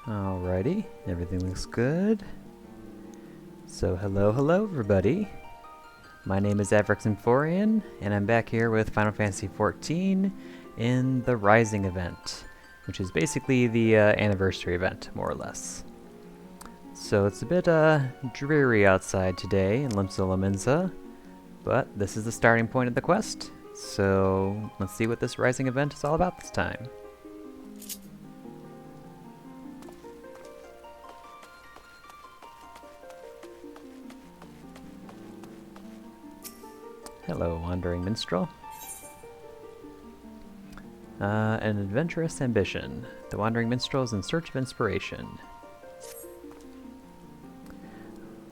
Alrighty, everything looks good. So hello everybody. My name is FFXIV, and I'm back here with Final Fantasy XIV in the Rising event, which is basically the anniversary event, more or less. So it's a bit dreary outside today in Limsa, but this is the starting point of the quest. So let's see what this Rising event is all about this time. Hello, Wandering Minstrel. An adventurous ambition. The Wandering Minstrel is in search of inspiration.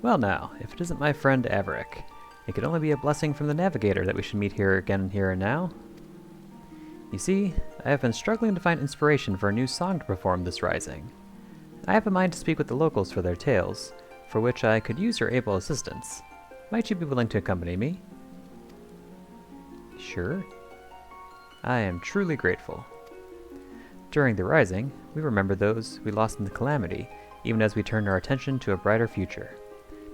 Well now, if it isn't my friend Averick, it could only be a blessing from the Navigator that we should meet here again here and now. You see, I have been struggling to find inspiration for a new song to perform this rising. I have a mind to speak with the locals for their tales, for which I could use your able assistance. Might you be willing to accompany me? Sure. I am truly grateful. During the Rising, we remember those we lost in the Calamity, even as we turn our attention to a brighter future.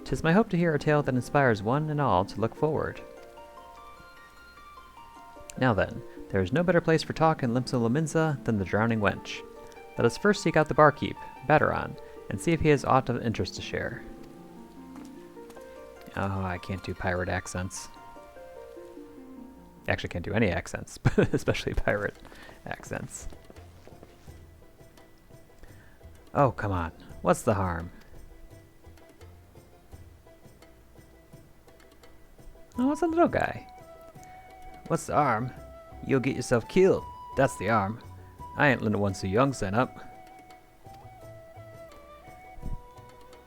'Tis my hope to hear a tale that inspires one and all to look forward. Now then, there is no better place for talk in Limsa than the Drowning Wench. Let us first seek out the barkeep, Batteron, and see if he has aught of interest to share. Oh, I can't do pirate accents. Actually, can't do any accents, but especially pirate accents. Oh, come on. What's the harm? Oh, it's a little guy. What's the harm? You'll get yourself killed. That's the harm. I ain't letting one so young sign up.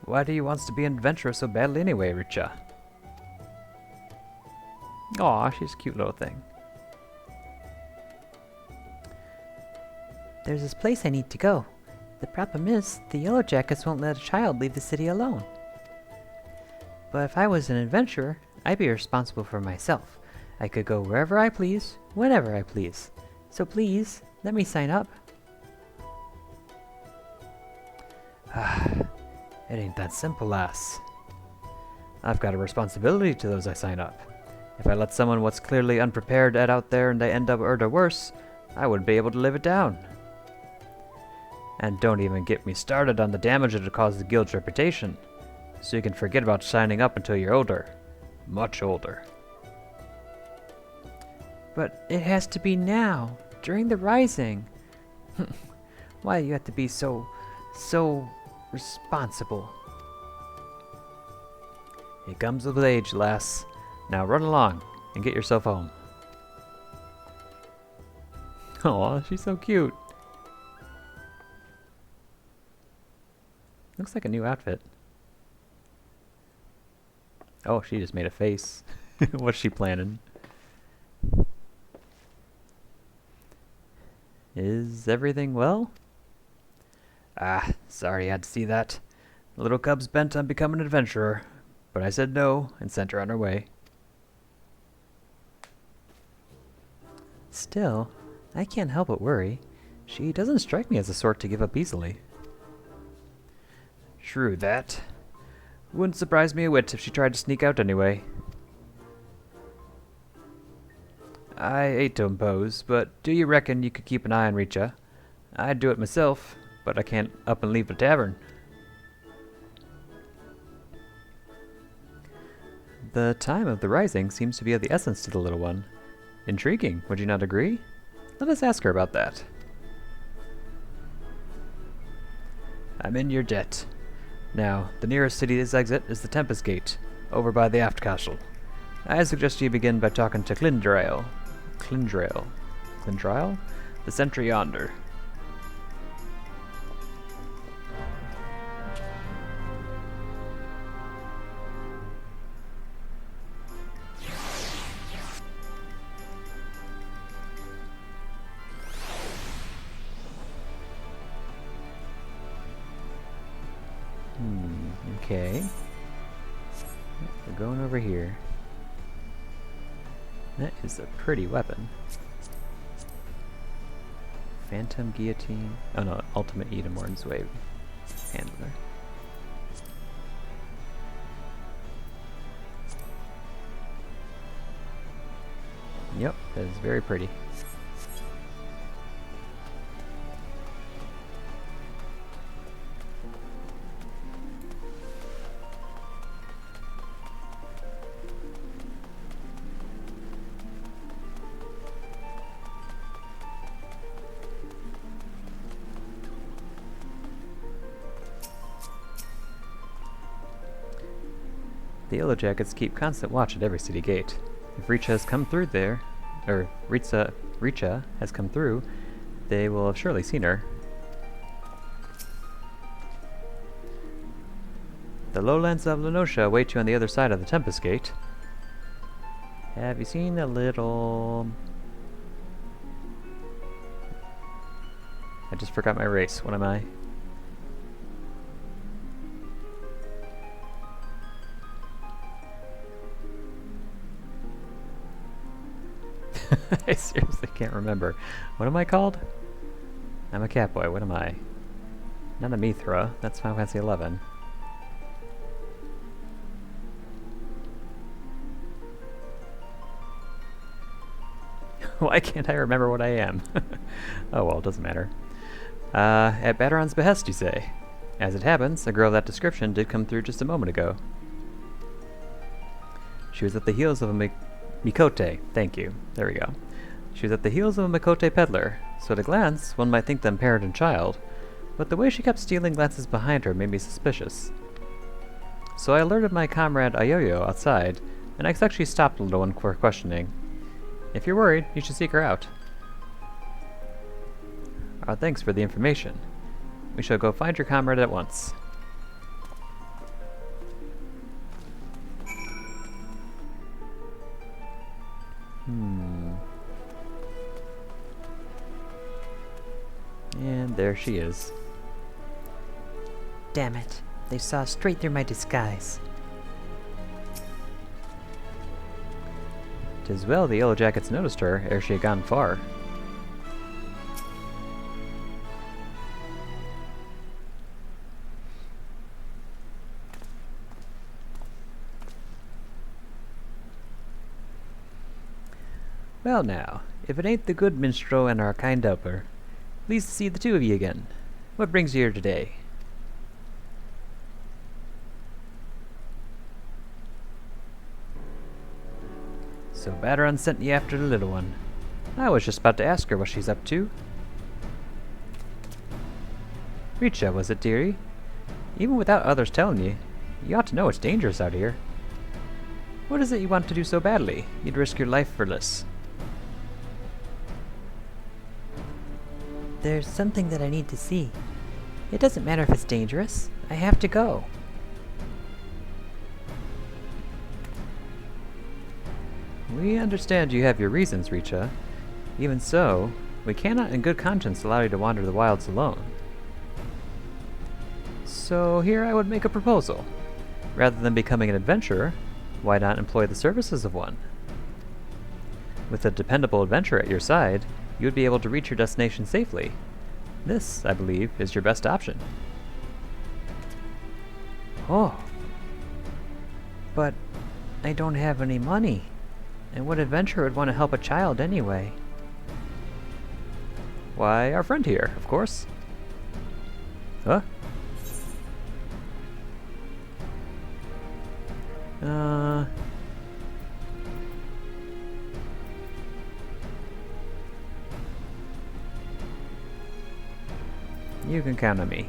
Why do you wants to be an adventurer so badly anyway, Richa? Aw, she's a cute little thing. There's this place I need to go. The problem is, the Yellow Jackets won't let a child leave the city alone. But if I was an adventurer, I'd be responsible for myself. I could go wherever I please, whenever I please. So please, let me sign up. It ain't that simple, lass. I've got a responsibility to those I sign up. If I let someone what's clearly unprepared out there and they end up or worse, I wouldn't be able to live it down. And don't even get me started on the damage it'll cause the guild's reputation. So you can forget about signing up until you're older. Much older. But it has to be now, during the Rising. Why do you have to be so responsible? It comes with age, lass. Now run along and get yourself home. Aw, she's so cute. Looks like a new outfit. Oh, she just made a face. What's she planning? Is everything well? Ah, sorry you had to see that. The little cub's bent on becoming an adventurer, but I said no and sent her on her way. Still, I can't help but worry. She doesn't strike me as the sort to give up easily. True that. Wouldn't surprise me a whit if she tried to sneak out anyway. I hate to impose, but do you reckon you could keep an eye on Richa? I'd do it myself, but I can't up and leave the tavern. The time of the Rising seems to be of the essence to the little one. Intriguing, would you not agree? Let us ask her about that. I'm in your debt. Now, the nearest city's exit is the Tempest Gate, over by the Aft Castle. I suggest you begin by talking to Clindriel? The sentry yonder. Okay. We're going over here. That is a pretty weapon. Phantom Guillotine. Oh no, Ultimate Edomorn's Wave. handler. Yep, that is very pretty. The Yellow Jackets keep constant watch at every city gate. If Richa has come through there, or Richa has come through, they will have surely seen her. The lowlands of Lenosha await you on the other side of the Tempest Gate. Have you seen the little... I just forgot my race. What am I? I seriously can't remember. What am I called? I'm a Catboy. What am I? Not a Mithra. That's Final Fantasy XI. Why can't I remember what I am? Oh well, it doesn't matter. At Bateron's behest, you say? As it happens, a girl of that description did come through just a moment ago. She was at the heels of a Mikote. Thank you. There we go. She was at the heels of a Mikote peddler, so at a glance, one might think them parent and child, but the way she kept stealing glances behind her made me suspicious. So I alerted my comrade Ayoyo outside, and I actually stopped the little one for questioning. If you're worried, you should seek her out. Thanks for the information. We shall go find your comrade at once. And there she is. Damn it. They saw straight through my disguise. 'Tis well the Yellow Jackets noticed her ere she had gone far. Well now, if it ain't the good minstrel and our kind helper. Pleased to see the two of ye again. What brings you here today? So Bateron sent ye after the little one. I was just about to ask her what she's up to. Richa, was it, dearie? Even without others telling you, you ought to know it's dangerous out here. What is it you want to do so badly? You'd risk your life for this. There's something that I need to see. It doesn't matter if it's dangerous. I have to go. We understand you have your reasons, Richa. Even so, we cannot in good conscience allow you to wander the wilds alone. So here I would make a proposal. Rather than becoming an adventurer, why not employ the services of one? With a dependable adventurer at your side, you would be able to reach your destination safely. This, I believe, is your best option. Oh. But I don't have any money. And what adventurer would want to help a child anyway? Why, our friend here, of course. Huh? You can count on me.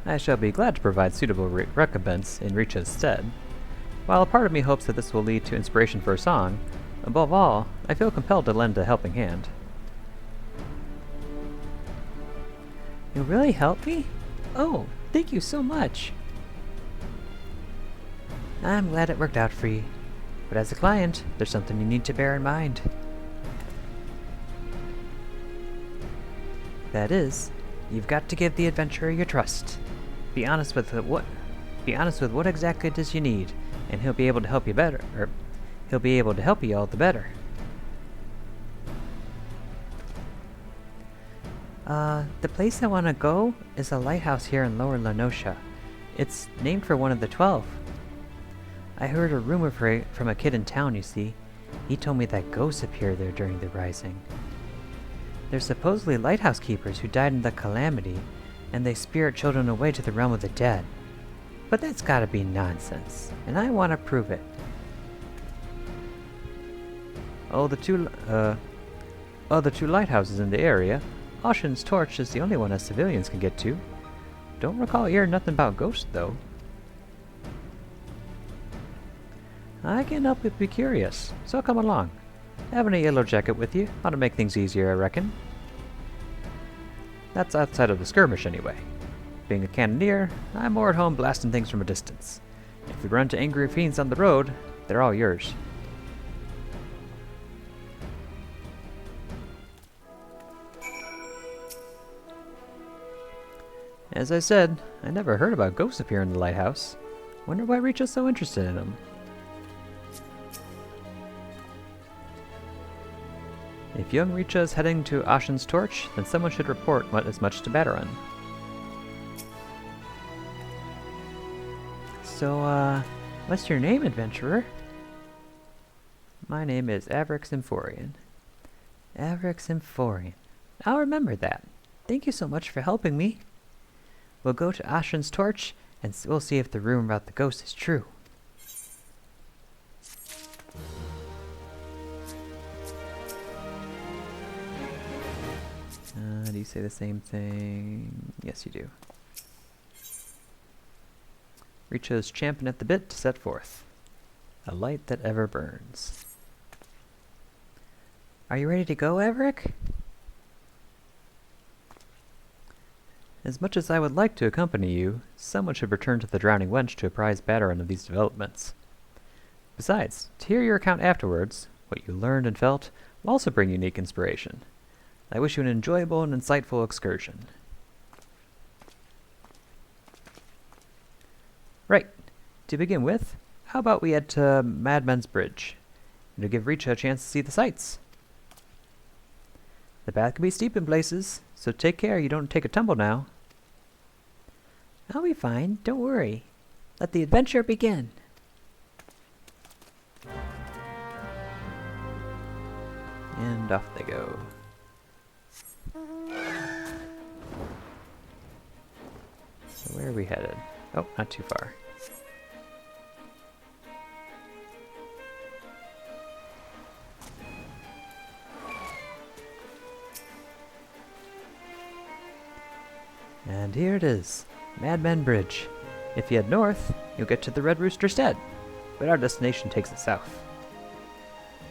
I shall be glad to provide suitable recompense in Richa's stead. While a part of me hopes that this will lead to inspiration for a song, above all, I feel compelled to lend a helping hand. You'll really help me? Oh, thank you so much. I'm glad it worked out for you. But as a client, there's something you need to bear in mind. That is, you've got to give the adventurer your trust. Be honest with what exactly does you need, and he'll be able to help you better, or he'll be able to help you all the better. The place I want to go is a lighthouse here in Lower Lenosha. It's named for one of the 12. I heard a rumor from a kid in town, you see. He told me that ghosts appear there during the rising. They're supposedly lighthouse keepers who died in the Calamity, and they spirit children away to the realm of the dead. But that's gotta be nonsense, and I want to prove it. Oh, the two lighthouses in the area. Ocean's Torch is the only one us civilians can get to. Don't recall hearing nothing about ghosts, though. I can't help but be curious, so come along. Having a yellow jacket with you ought to make things easier, I reckon. That's outside of the skirmish, anyway. Being a cannoneer, I'm more at home blasting things from a distance. If we run into angry fiends on the road, they're all yours. As I said, I never heard about ghosts appearing in the lighthouse. Wonder why Richa's so interested in them. If young Richa is heading to Ocean's Torch, then someone should report as much to Battaran. So, what's your name, adventurer? My name is FFXIV. FFXIV. I'll remember that. Thank you so much for helping me. We'll go to Ocean's Torch, and we'll see if the rumor about the ghost is true. Do you say the same thing? Yes, you do. Richa's champing at the bit to set forth. A light that ever burns. Are you ready to go, Everick? As much as I would like to accompany you, someone should return to the Drowning Wench to apprise Battaran of these developments. Besides, to hear your account afterwards, what you learned and felt, will also bring unique inspiration. I wish you an enjoyable and insightful excursion. Right. To begin with, how about we head to Madman's Bridge? It'll give Richa a chance to see the sights. The path can be steep in places, so take care you don't take a tumble now. I'll be fine, don't worry. Let the adventure begin. And off they go. So where are we headed? Oh, not too far. And here it is, Madman Bridge. If you head north, you'll get to the Red Rooster's Stead, but our destination takes us south.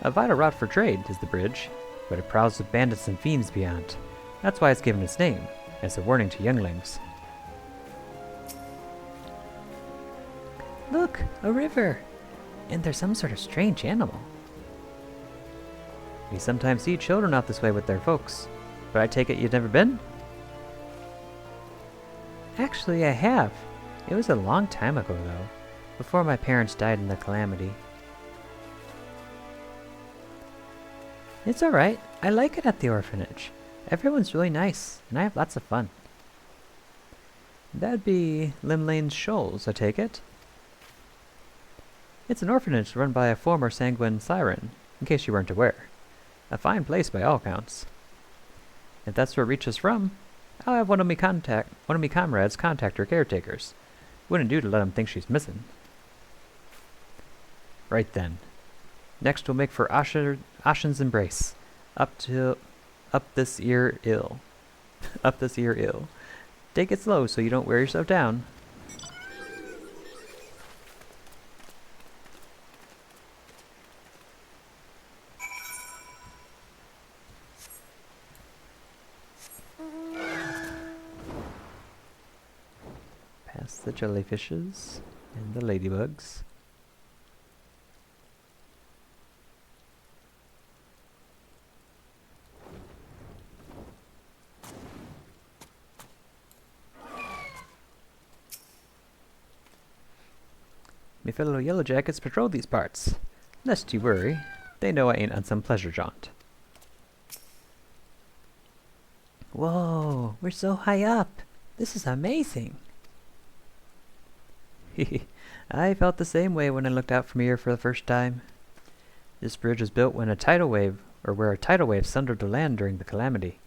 A vital route for trade is the bridge, but it prowls with bandits and fiends beyond. That's why it's given its name, as a warning to younglings. Look, a river! And there's some sort of strange animal. We sometimes see children out this way with their folks, but I take it you've never been? Actually, I have. It was a long time ago, though, before my parents died in the Calamity. It's alright. I like it at the orphanage. Everyone's really nice, and I have lots of fun. That'd be Limlane's Shoals, I take it? It's an orphanage run by a former Sanguine Siren, in case you weren't aware. A fine place by all accounts. If that's where Reach is from, I'll have one of me comrades contact her caretakers. Wouldn't do to let 'em think she's missing. Right then. Next we'll make for Ashen's Embrace. Up this ear ill. Up this ear ill. Take it slow so you don't wear yourself down. Past the jellyfishes and the ladybugs. Me fellow Yellow Jackets patrol these parts. Lest you worry, they know I ain't on some pleasure jaunt. Whoa, we're so high up. This is amazing. I felt the same way when I looked out from here for the first time. This bridge was built when a tidal wave, or where a tidal wave sundered the land during the Calamity.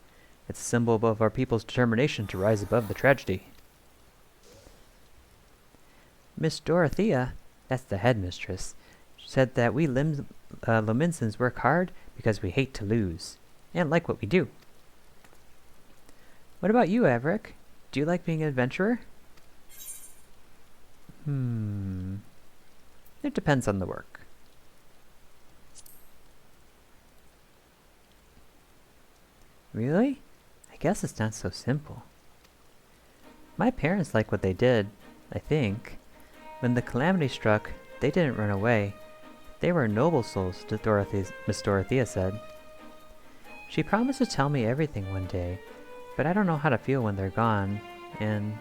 It's a symbol of our people's determination to rise above the tragedy. Miss Dorothea, that's the headmistress, said that we Lominsons work hard because we hate to lose, and like what we do. What about you, Averick? Do you like being an adventurer? It depends on the work. Really? I guess it's not so simple. My parents like what they did, I think. When the Calamity struck, they didn't run away. They were noble souls, Miss Dorothea said. She promised to tell me everything one day, but I don't know how to feel when they're gone, and...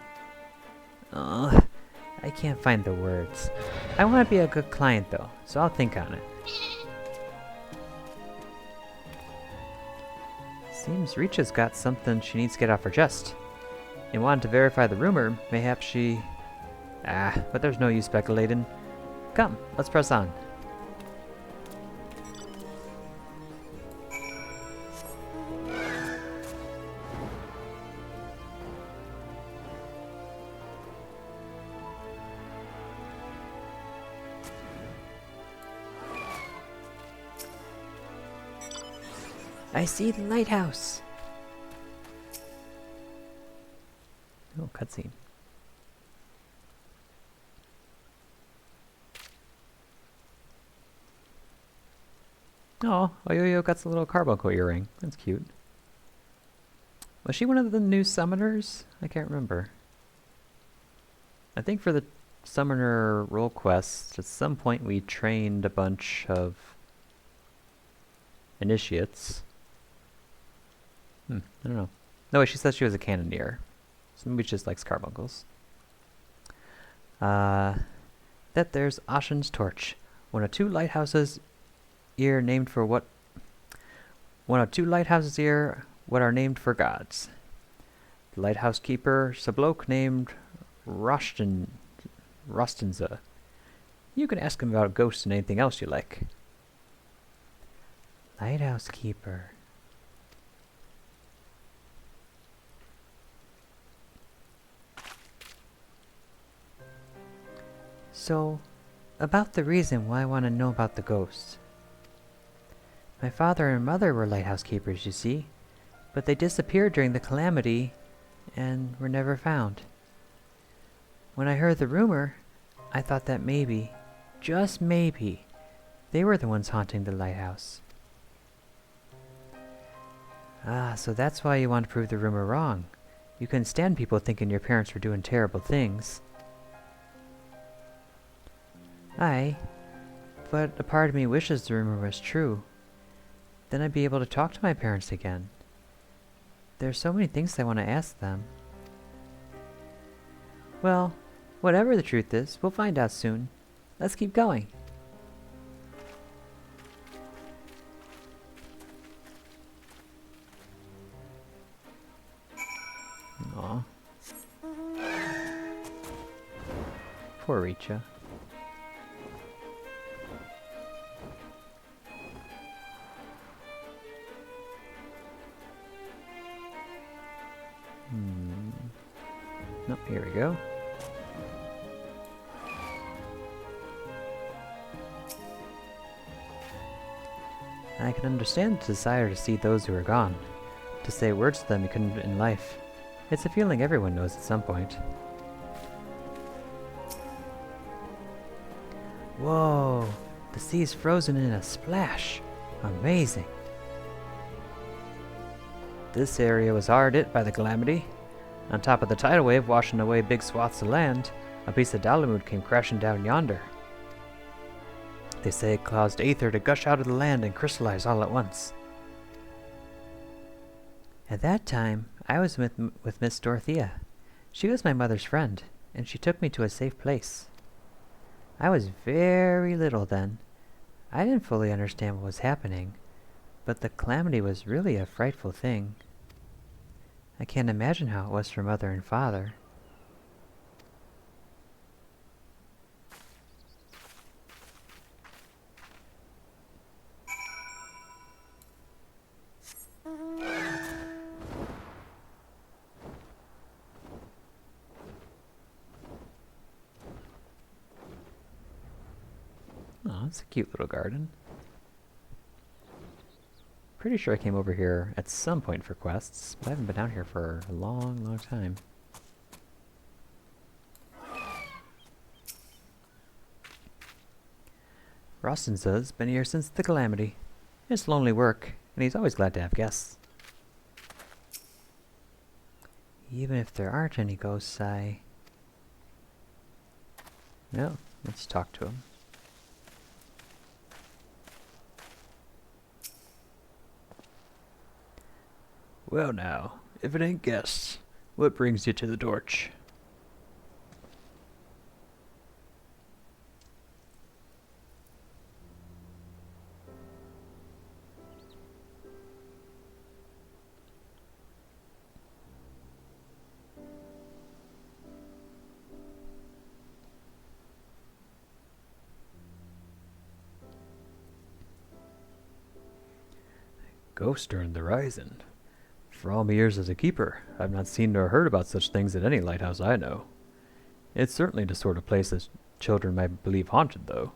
I can't find the words. I want to be a good client, though, so I'll think on it. Seems Reacha's got something she needs to get off her chest. And wanted to verify the rumor, mayhap she... but there's no use speculating. Come, let's press on. I see the lighthouse. Oh, cutscene. Oh, Oyoyo got a little carbuncle earring. That's cute. Was she one of the new summoners? I can't remember. I think for the summoner role quest, at some point we trained a bunch of initiates. I don't know. No, wait, she says she was a cannoneer. So maybe she just likes carbuncles. That there's Ashen's torch. One of two lighthouses here named for what... One of two lighthouses here what are named for gods. The lighthouse keeper, a bloke named Rostenza. You can ask him about ghosts and anything else you like. Lighthouse keeper. So, about the reason why I want to know about the ghosts. My father and mother were lighthouse keepers, you see, but they disappeared during the Calamity and were never found. When I heard the rumor, I thought that maybe, just maybe, they were the ones haunting the lighthouse. Ah, so that's why you want to prove the rumor wrong. You couldn't stand people thinking your parents were doing terrible things. Aye, but a part of me wishes the rumor was true. Then I'd be able to talk to my parents again. There's so many things I want to ask them. Well, whatever the truth is, we'll find out soon. Let's keep going. Aw. Poor Richa. Nope, here we go. I can understand the desire to see those who are gone, to say words to them you couldn't in life. It's a feeling everyone knows at some point. Whoa, the sea's frozen in a splash. Amazing. This area was hard hit by the Calamity. On top of the tidal wave washing away big swaths of land, a piece of Dalamud came crashing down yonder. They say it caused aether to gush out of the land and crystallize all at once. At that time, I was with Miss Dorothea. She was my mother's friend, and she took me to a safe place. I was very little then. I didn't fully understand what was happening, but the Calamity was really a frightful thing. I can't imagine how it was for Mother and Father. Oh, it's a cute little garden. Pretty sure I came over here at some point for quests, but I haven't been down here for a long, long time. Rostin says, been here since the Calamity. It's lonely work, and he's always glad to have guests. Even if there aren't any ghosts, No, let's talk to him. Well now, if it ain't guests, what brings you to the torch? Ghosts during the rising. For all my years as a keeper, I've not seen nor heard about such things at any lighthouse I know. It's certainly the sort of place that children might believe haunted, though.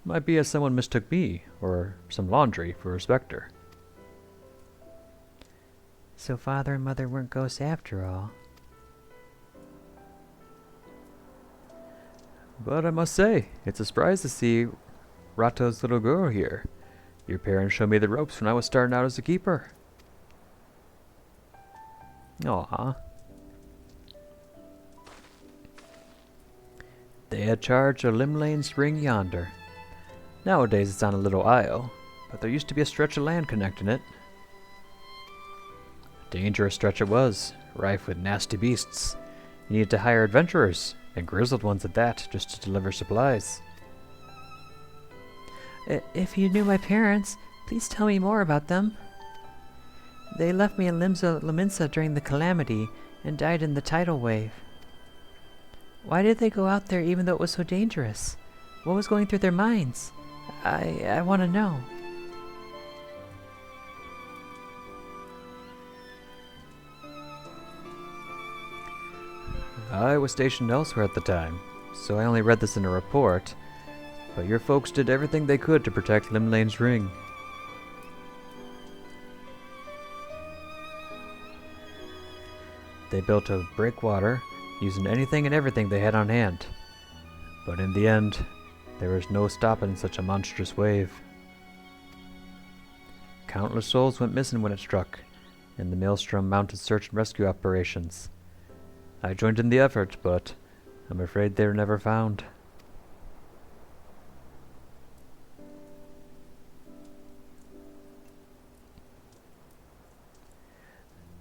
Might be as someone mistook me, or some laundry, for a specter. so Father and Mother weren't ghosts after all. But I must say, it's a surprise to see Rato's little girl here. Your parents showed me the ropes when I was starting out as a keeper. Aw. They had charge of Lim Lane Spring yonder. Nowadays it's on a little isle, but there used to be a stretch of land connecting it. A dangerous stretch it was, rife with nasty beasts. You needed to hire adventurers, and grizzled ones at that, just to deliver supplies. If you knew my parents, please tell me more about them. They left me in Laminsa during the Calamity and died in the tidal wave. Why did they go out there even though it was so dangerous? What was going through their minds? I want to know. I was stationed elsewhere at the time, so I only read this in a report, but your folks did everything they could to protect Lim Lane's ring. They built a breakwater, using anything and everything they had on hand. But in the end, there was no stopping such a monstrous wave. Countless souls went missing when it struck, and the Maelstrom mounted search and rescue operations. I joined in the effort, but I'm afraid they were never found.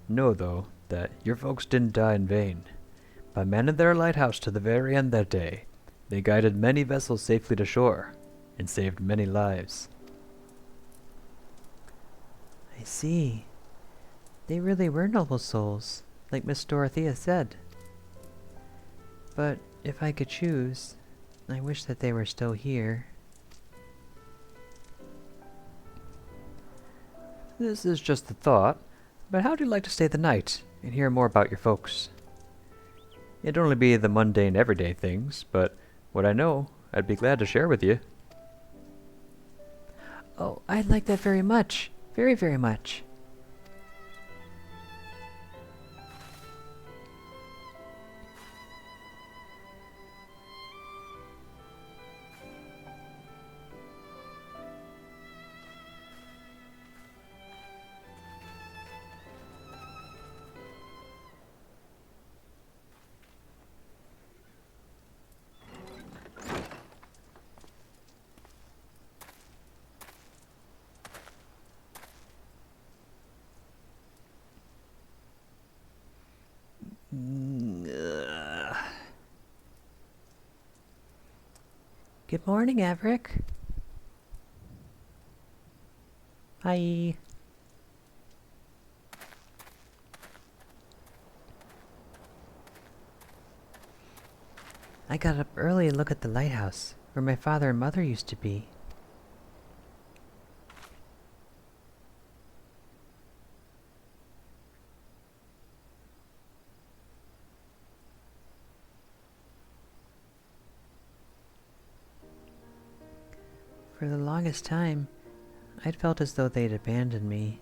Know, though, that your folks didn't die in vain. By manning their lighthouse to the very end that day, they guided many vessels safely to shore, and saved many lives. I see. They really were noble souls, like Miss Dorothea said. But if I could choose, I wish that they were still here. This is just a thought, but how'd you like to stay the night and hear more about your folks? It'd only be the mundane everyday things, but what I know, I'd be glad to share with you. Oh, I'd like that very much. Very, very much. Good morning, Averick. Hi. I got up early to look at the lighthouse, where my father and mother used to be. For the longest time, I'd felt as though they'd abandoned me.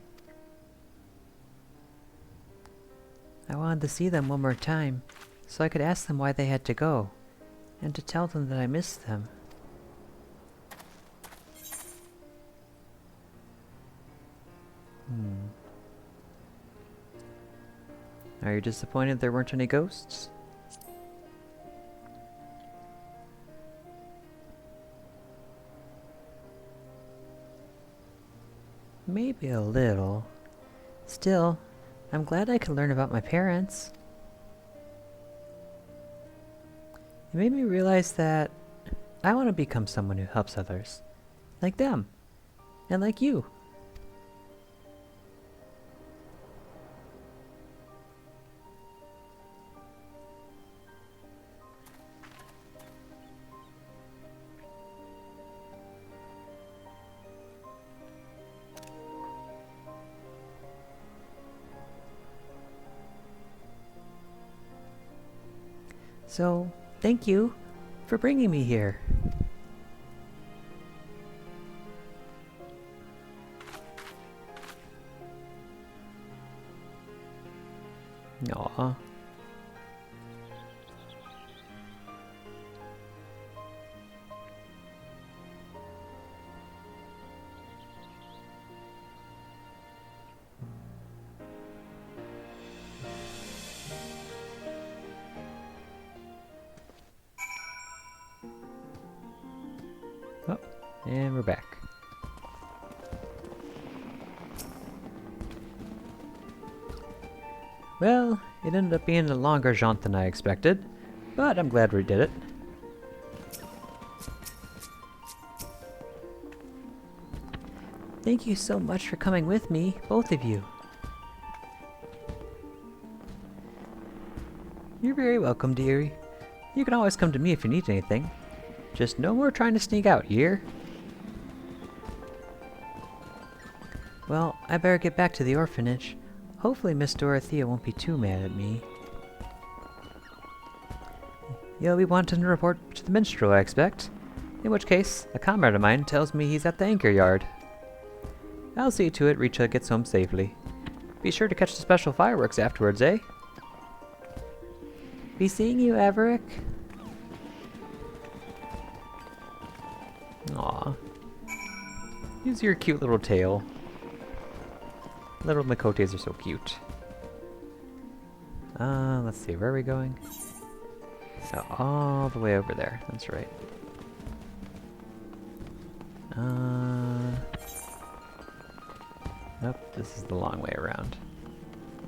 I wanted to see them one more time, so I could ask them why they had to go, and to tell them that I missed them. Are you disappointed there weren't any ghosts? Maybe a little. Still, I'm glad I could learn about my parents. It made me realize that I want to become someone who helps others. Like them. And like you. So, thank you for bringing me here. Aw. Oh, and we're back. Well, it ended up being a longer jaunt than I expected, but I'm glad we did it. Thank you so much for coming with me, both of you. You're very welcome, dearie. You can always come to me if you need anything. Just no more trying to sneak out, you hear? Well, I better get back to the orphanage. Hopefully Miss Dorothea won't be too mad at me. You'll be wanting to report to the minstrel, I expect. In which case, a comrade of mine tells me he's at the anchor yard. I'll see to it Richa gets home safely. Be sure to catch the special fireworks afterwards, eh? Be seeing you, Averick. Aw. Use your cute little tail. Little Makotes are so cute. Let's see, where are we going? Oh, all the way over there, that's right. Nope, this is the long way around.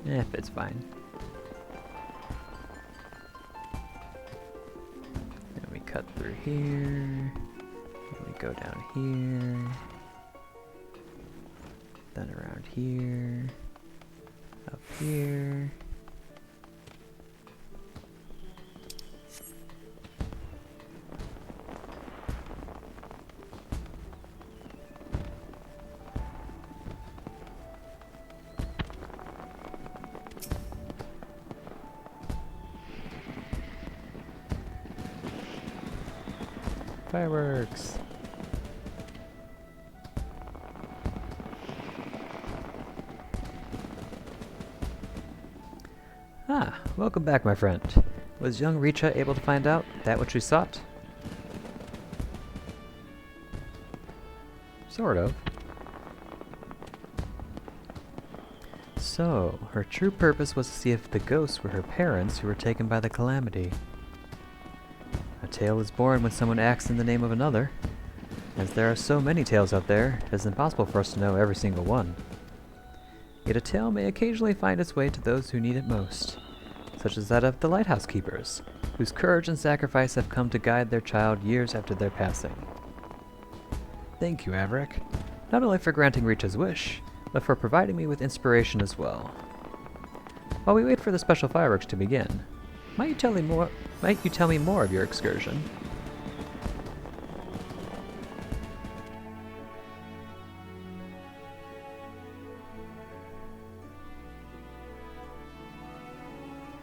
If it's fine. And we cut through here. And we go down here. Then around here. Up here. Fireworks! Ah, welcome back, my friend. Was young Richa able to find out that which we sought? Sort of. So, her true purpose was to see if the ghosts were her parents who were taken by the Calamity. A tale is born when someone acts in the name of another. As there are so many tales out there, it is impossible for us to know every single one. Yet a tale may occasionally find its way to those who need it most, such as that of the lighthouse keepers, whose courage and sacrifice have come to guide their child years after their passing. Thank you, Averick, not only for granting Richa's wish, but for providing me with inspiration as well. While we wait for the special fireworks to begin, might you tell me more Might you tell me more of your excursion?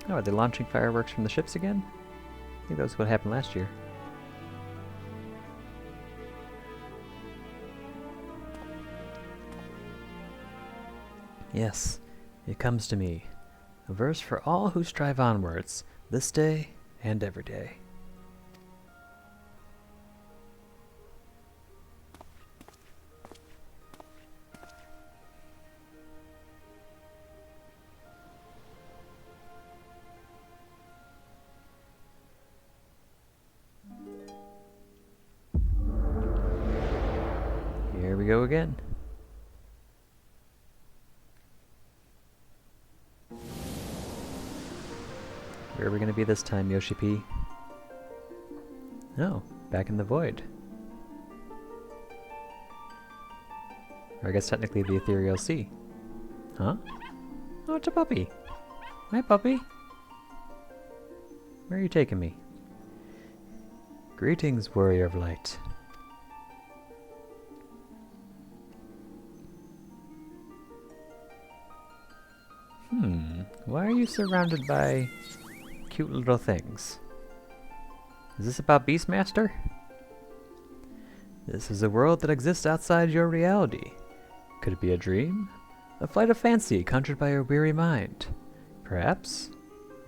Oh, are they launching fireworks from the ships again? I think that was what happened last year. Yes, it comes to me. A verse for all who strive onwards, this day and every day. Here we go again. Where are we going to be this time, Yoshi P? Oh, back in the void. Or I guess technically the ethereal sea. Huh? Oh, it's a puppy. Hi, puppy. Where are you taking me? Greetings, warrior of light. Why are you surrounded by cute little things? Is this about Beastmaster? This is a world that exists outside your reality. Could it be a dream? A flight of fancy conjured by your weary mind? Perhaps?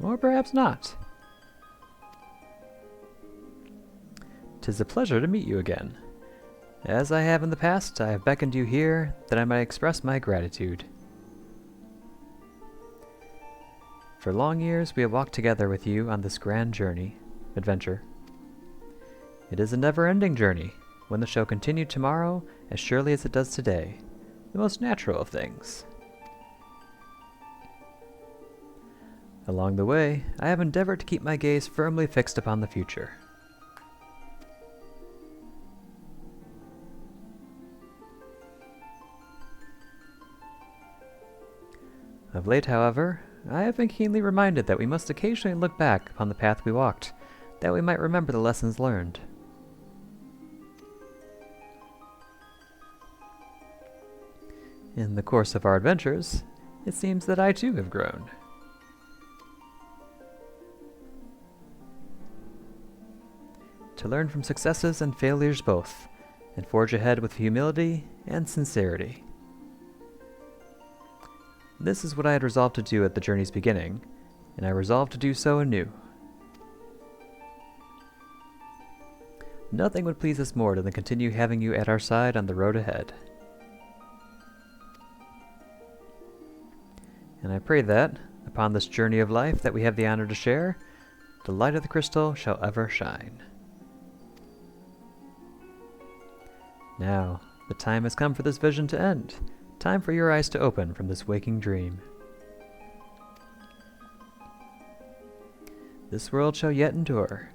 Or perhaps not. 'Tis a pleasure to meet you again. As I have in the past, I have beckoned you here that I might express my gratitude. For long years we have walked together with you on this grand adventure. It is a never-ending journey, one that shall continue tomorrow as surely as it does today, the most natural of things. Along the way, I have endeavored to keep my gaze firmly fixed upon the future. Of late, however, I have been keenly reminded that we must occasionally look back upon the path we walked, that we might remember the lessons learned. In the course of our adventures, it seems that I too have grown. To learn from successes and failures both, and forge ahead with humility and sincerity. This is what I had resolved to do at the journey's beginning, and I resolved to do so anew. Nothing would please us more than to continue having you at our side on the road ahead. And I pray that, upon this journey of life that we have the honor to share, the light of the crystal shall ever shine. Now, the time has come for this vision to end. Time for your eyes to open from this waking dream. This world shall yet endure,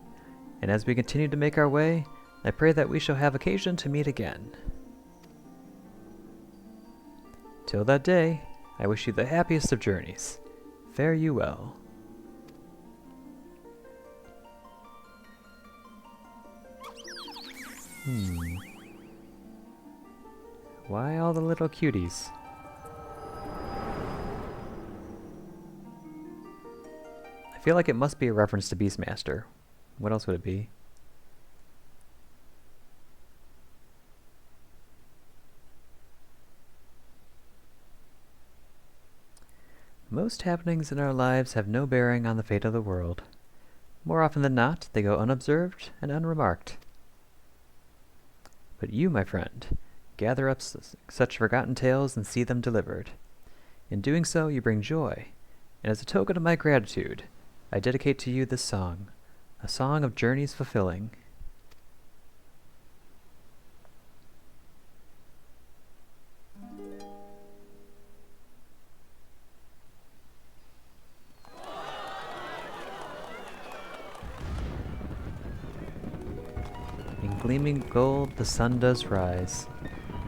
and as we continue to make our way, I pray that we shall have occasion to meet again. Till that day, I wish you the happiest of journeys. Fare you well. Why all the little cuties? I feel like it must be a reference to Beastmaster. What else would it be? Most happenings in our lives have no bearing on the fate of the world. More often than not, they go unobserved and unremarked. But you, my friend, gather up such forgotten tales and see them delivered. In doing so, you bring joy, and as a token of my gratitude, I dedicate to you this song, a song of journeys fulfilling. In gleaming gold the sun does rise,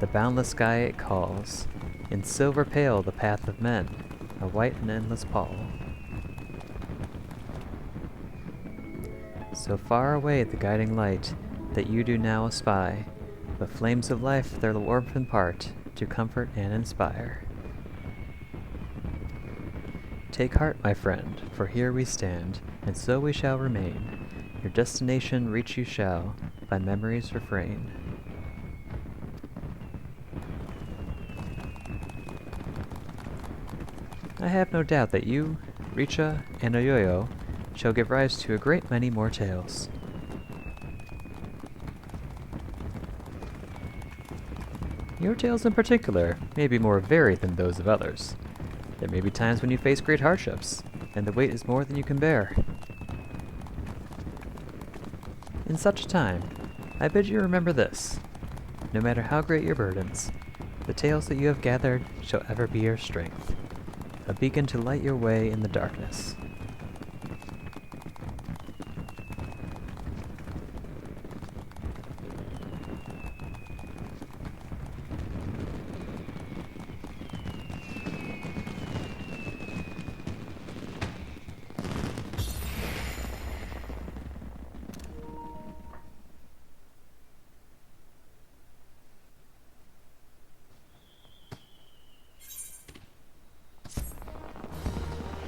the boundless sky it calls, in silver pale the path of men, a white and endless pall. So far away the guiding light that you do now espy, but flames of life their warmth impart to comfort and inspire. Take heart, my friend, for here we stand, and so we shall remain. Your destination reach you shall, by memories refrain. I have no doubt that you, Richa, and Oyoyo shall give rise to a great many more tales. Your tales in particular may be more varied than those of others. There may be times when you face great hardships, and the weight is more than you can bear. In such a time, I bid you remember this. No matter how great your burdens, the tales that you have gathered shall ever be your strength, a beacon to light your way in the darkness.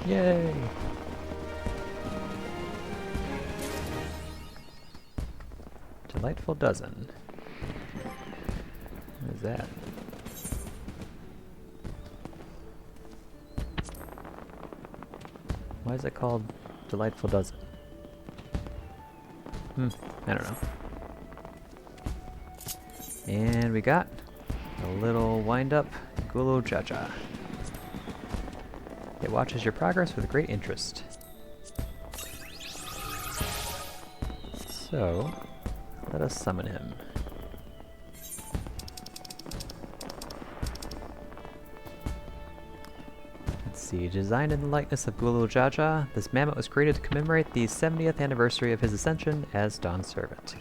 Yay! Delightful dozen. What is that? Why is it called Delightful Dozen? I don't know. And we got a little wind-up Gulo Jaja. It watches your progress with great interest. So, let us summon him. Let's see, designed in the likeness of Gulu Jaja, this mammoth was created to commemorate the 70th anniversary of his ascension as Dawn's servant.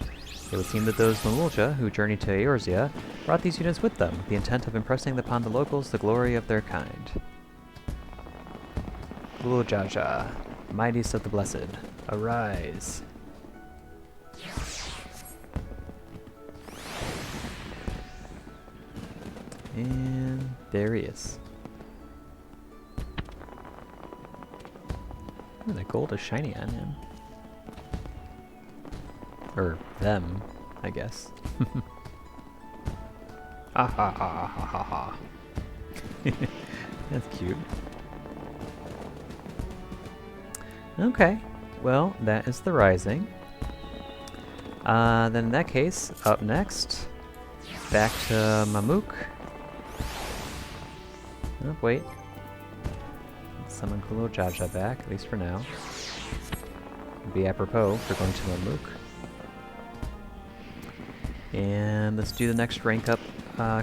It would seem that those Mamulja who journeyed to Eorzea brought these units with them, with the intent of impressing upon the locals the glory of their kind. Gulu Jaja, mightiest of the blessed, arise. And there he is. Ooh, the gold is shiny on him. Or them, I guess. Ha ha ha ha ha ha. That's cute. Okay, well, that is the Rising. Then in that case, up next, back to Mamuk. Oh, wait. Let's summon Kulo Jaja back, at least for now. It'd be apropos for going to Mamuk. And let's do the next rank up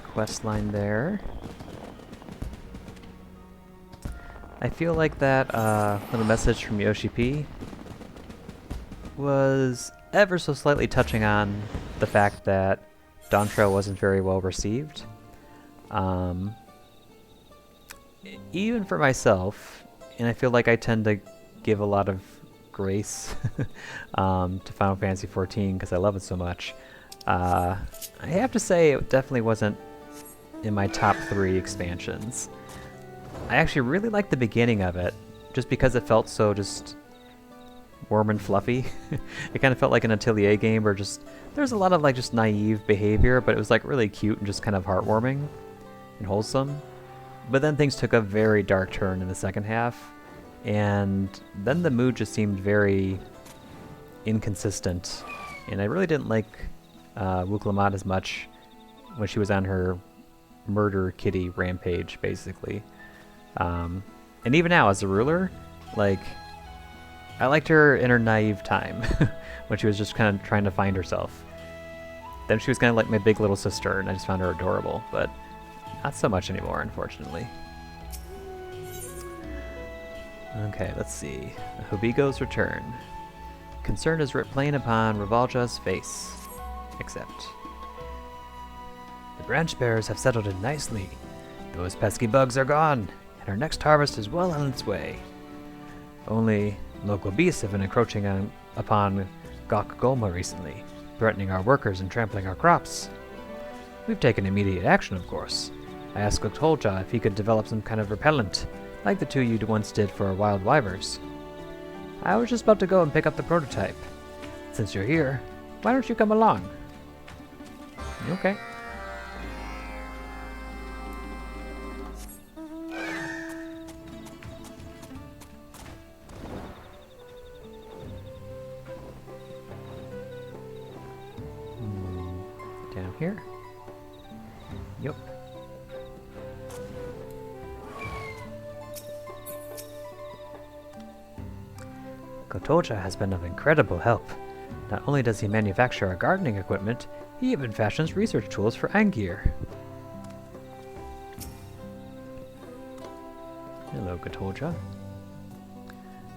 quest line there. I feel like that little message from Yoshi P was ever so slightly touching on the fact that Dawntrail wasn't very well received. Even for myself, and I feel like I tend to give a lot of grace to Final Fantasy XIV because I love it so much. I have to say it definitely wasn't in my top 3 expansions. I actually really liked the beginning of it, just because it felt so just warm and fluffy. It kind of felt like an Atelier game where just there's a lot of like just naive behavior, but it was like really cute and just kind of heartwarming and wholesome. But then things took a very dark turn in the second half, and then the mood just seemed very inconsistent. And I really didn't like Wuklamad as much when she was on her murder kitty rampage, basically. And even now, as a ruler, like, I liked her in her naive time, when she was just kind of trying to find herself. Then she was kind of like my big little sister, and I just found her adorable, but not so much anymore, unfortunately. Okay, let's see. Hobigo's return. Concern is writ plain upon Revalja's face. Except the branch bearers have settled it nicely. Those pesky bugs are gone, and our next harvest is well on its way. Only local beasts have been encroaching upon Gok Golma recently, threatening our workers and trampling our crops. We've taken immediate action, of course. I asked Gok if he could develop some kind of repellent, like the two you once did for wild wyvers. I was just about to go and pick up the prototype. Since you're here, why don't you come along? Okay. Down here? Yep. Gotoja has been of incredible help. Not only does he manufacture our gardening equipment, he even fashions research tools for Angier. Hello, Gotoja.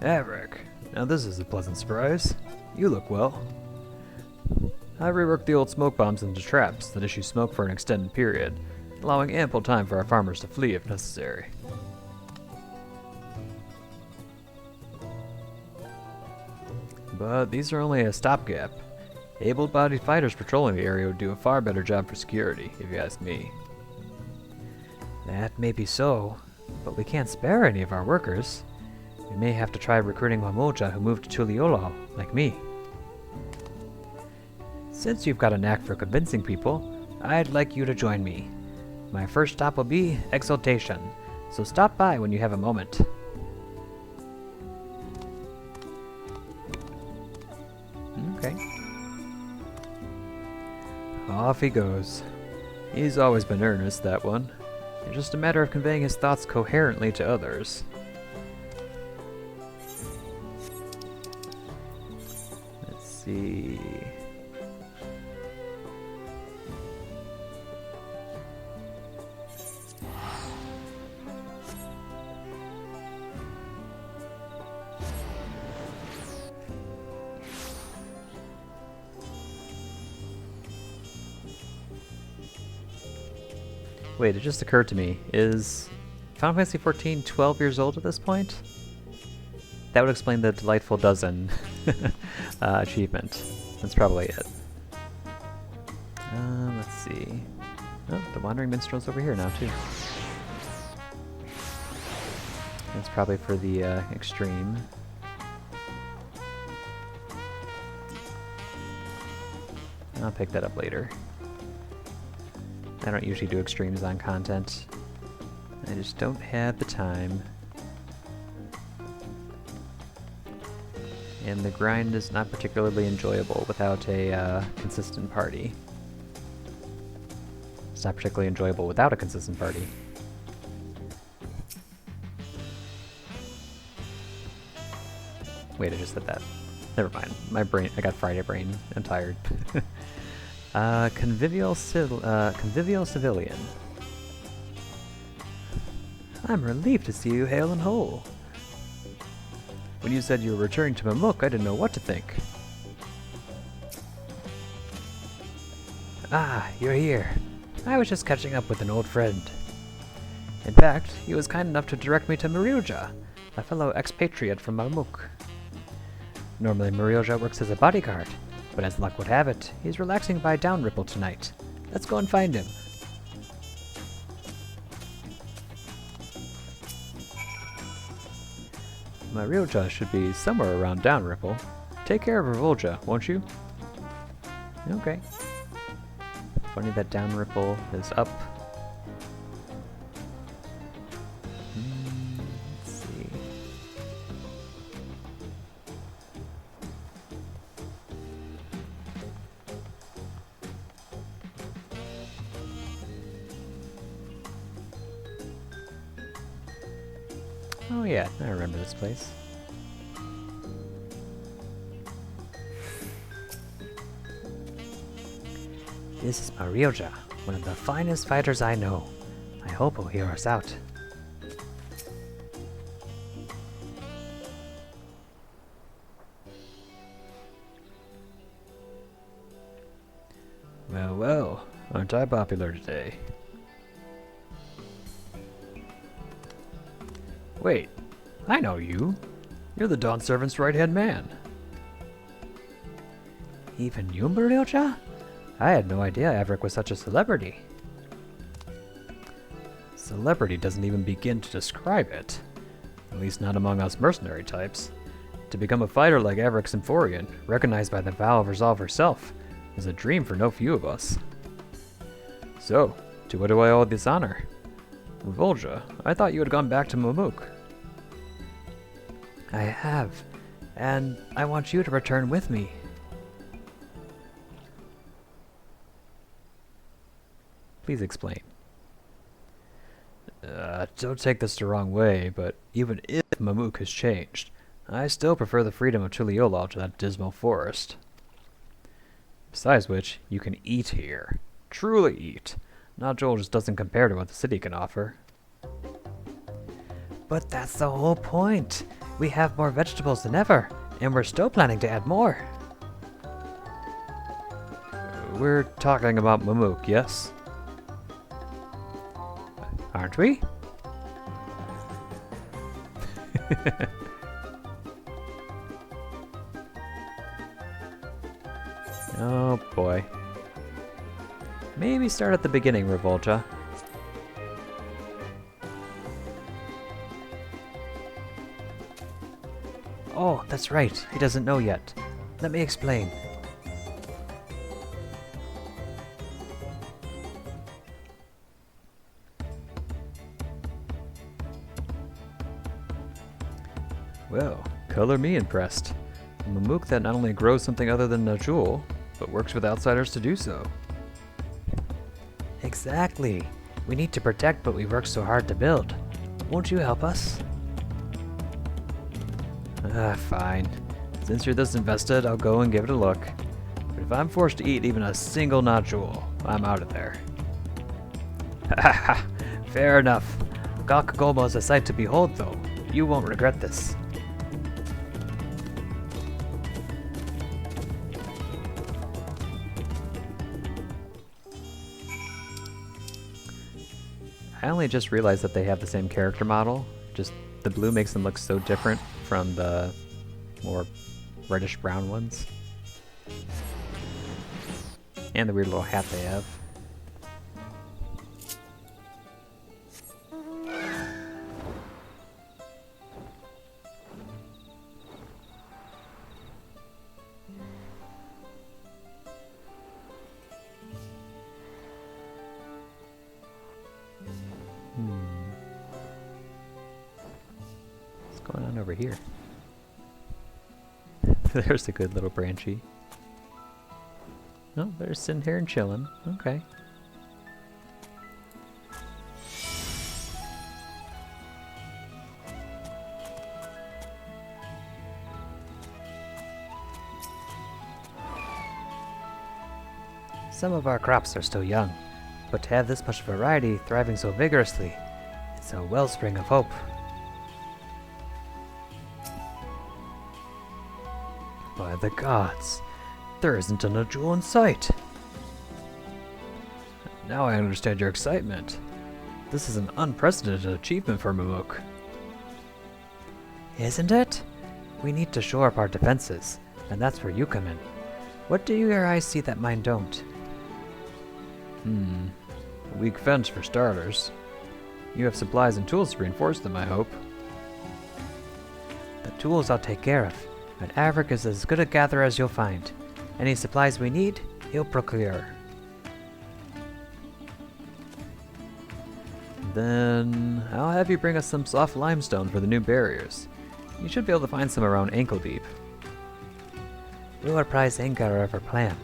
Averick, now this is a pleasant surprise. You look well. I reworked the old smoke bombs into traps that issue smoke for an extended period, allowing ample time for our farmers to flee if necessary. But these are only a stopgap. Able-bodied fighters patrolling the area would do a far better job for security, if you ask me. That may be so, but we can't spare any of our workers. We may have to try recruiting Wamoja who moved to Tuliolo, like me. Since you've got a knack for convincing people, I'd like you to join me. My first stop will be Exaltation, so stop by when you have a moment. Okay. Off he goes. He's always been earnest, that one. It's just a matter of conveying his thoughts coherently to others. Let's see... Wait, it just occurred to me. Is Final Fantasy XIV 12 years old at this point? That would explain the Delightful Dozen achievement. That's probably it. Let's see. Oh, the Wandering Minstrel's over here now, too. That's probably for the extreme. I'll pick that up later. I don't usually do extremes on content. I just don't have the time. And the grind is not particularly enjoyable without a consistent party. It's not particularly enjoyable without a consistent party. Wait, I just said that. Never mind. My brain, I got Friday brain. I'm tired. Convivial civilian. I'm relieved to see you hale and whole. When you said you were returning to Mamuk, I didn't know what to think. Ah, you're here. I was just catching up with an old friend. In fact, he was kind enough to direct me to Mariuja, a fellow expatriate from Mamuk. Normally Mariuja works as a bodyguard, but as luck would have it, he's relaxing by Downripple tonight. Let's go and find him. Mariuja should be somewhere around Downripple. Take care of Revolja, won't you? Okay. Funny that Downripple is up. Let's see. Oh yeah, I remember this place. This is Mariuja, one of the finest fighters I know. I hope he'll hear us out. Well, well, aren't I popular today? Wait, I know you. You're the Dawn Servant's right-hand man. Even you, Murioja? I had no idea Averick was such a celebrity. Celebrity doesn't even begin to describe it. At least not among us mercenary types. To become a fighter like Averick Symphorian, recognized by the Vow of Resolve herself, is a dream for no few of us. So, to what do I owe this honor? Revolja, I thought you had gone back to Mamook. I have, and I want you to return with me. Please explain. Don't take this the wrong way, but even if Mamook has changed, I still prefer the freedom of Tuliolal to that dismal forest. Besides which, you can eat here. Truly eat. Nodule just doesn't compare to what the city can offer. But that's the whole point. We have more vegetables than ever, and we're still planning to add more. We're talking about Mamook, yes? Aren't we? Oh boy. Maybe start at the beginning, Revolja. Oh, that's right. He doesn't know yet. Let me explain. Well, color me impressed. A Mamook that not only grows something other than a jewel, but works with outsiders to do so. Exactly. We need to protect what we worked so hard to build. Won't you help us? Fine. Since you're this invested, I'll go and give it a look. But if I'm forced to eat even a single nodule, I'm out of there. Haha, fair enough. Gok Golma is a sight to behold, though. You won't regret this. I only just realized that they have the same character model, just the blue makes them look so different from the more reddish brown ones. And the weird little hat they have. What's going on over here? There's a good little branchy. Oh, they're sitting here and chilling. Okay. Some of our crops are still young, but to have this much variety thriving so vigorously, it's a wellspring of hope. By the gods, there isn't a jewel in sight. Now I understand your excitement. This is an unprecedented achievement for Mamook. Isn't it? We need to shore up our defenses, and that's where you come in. What do your eyes see that mine don't? A weak fence for starters. You have supplies and tools to reinforce them, I hope. The tools I'll take care of, and Averick is as good a gatherer as you'll find. Any supplies we need, he'll procure. Then I'll have you bring us some soft limestone for the new barriers. You should be able to find some around ankle deep. We'll apprise Angar of our plan.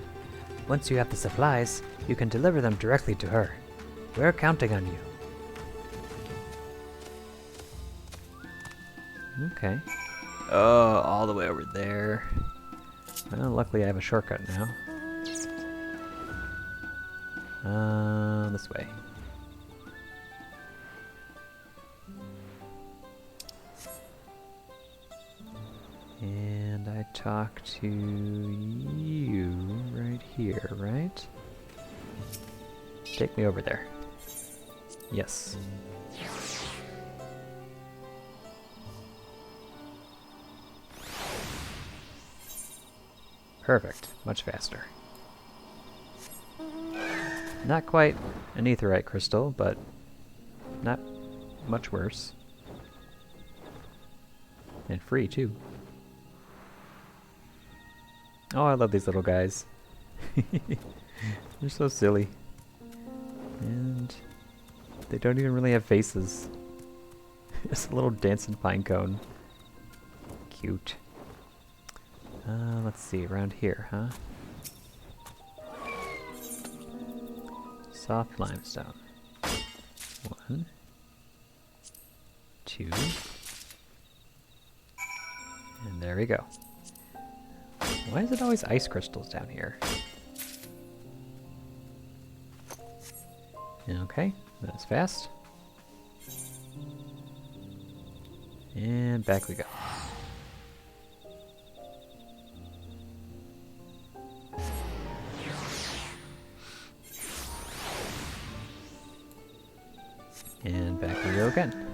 Once you have the supplies, you can deliver them directly to her. We're counting on you. Okay. Oh, all the way over there. Well, luckily I have a shortcut now. This way. And I talk to you right here, right? Take me over there. Yes. Perfect. Much faster. Not quite an aetheryte crystal, but not much worse. And free, too. Oh, I love these little guys. They're so silly. And they don't even really have faces. It's a little dancing pine cone. Cute. Let's see, around here, huh? Soft limestone. 1, 2, and there we go. Why is it always ice crystals down here? Okay, that's fast. And back we go. And back we go again.